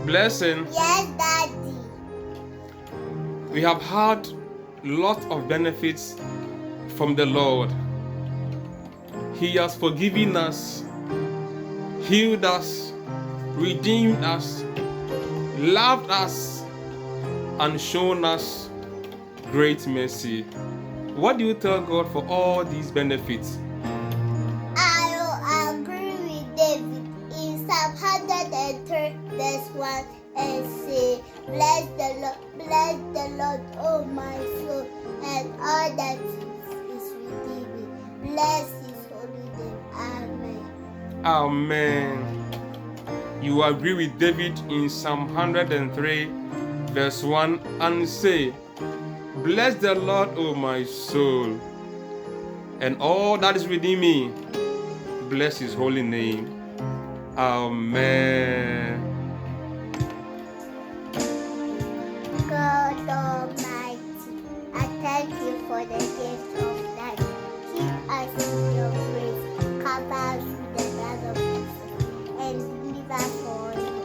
Blessing. Yes, Daddy. We have had lot of benefits from the Lord. He has forgiven us, healed us, redeemed us, loved us, and shown us great mercy. What do you tell God for all these benefits? I will agree with David in Psalm 103 verse 1 and say, bless the Lord, oh my soul, and all that is within me. Bless his holy name. Amen. Amen. You agree with David in Psalm 103 verse 1 and say, bless the Lord, O my soul, and all that is within me. Bless his holy name. Amen. God Almighty, I thank you for the gift of life. Keep us in your grace, cover us with the blood of Jesus, and deliver us for you.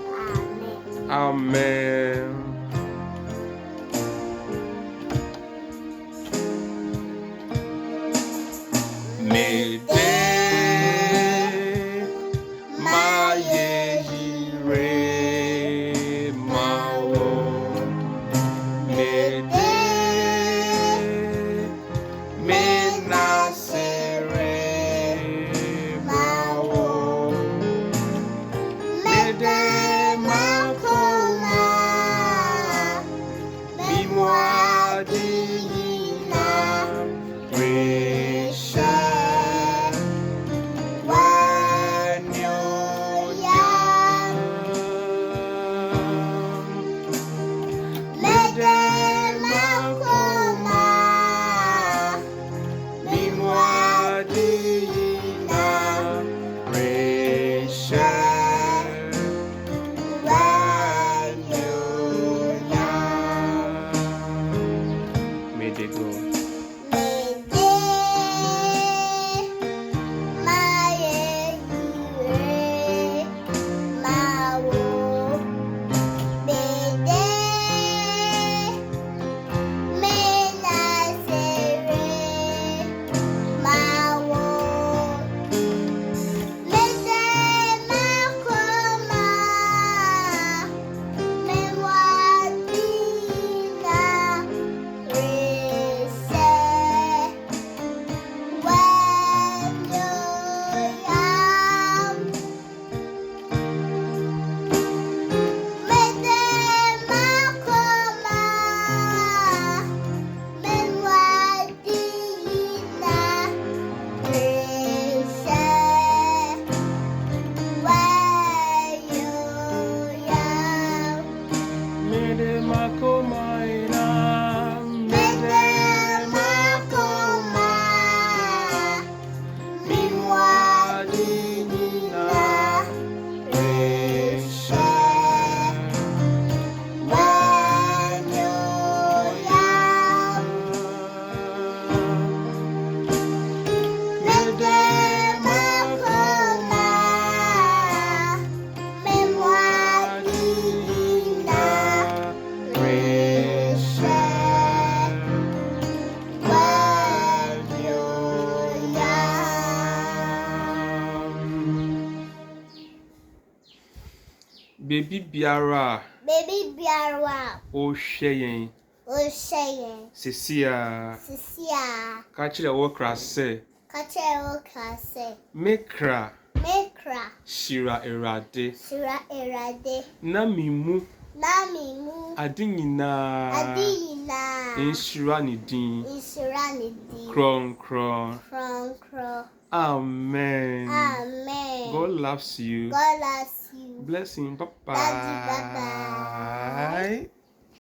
Amen. Amen. Mede maye rema Mede nnaase rema Mede makoma memu nyinaa rehyɛ Mede God. Mede makoma memu nyinaa rehyɛ Baby biara o hwɛ yɛn sisia ka kyerɛ wo kra sɛ mekra hyira Awurade na memu ade nyinaa nhyira ne din kronkron. Amen. God loves you. God loves you. Blessing. Bye Daddy, bye. bye-bye.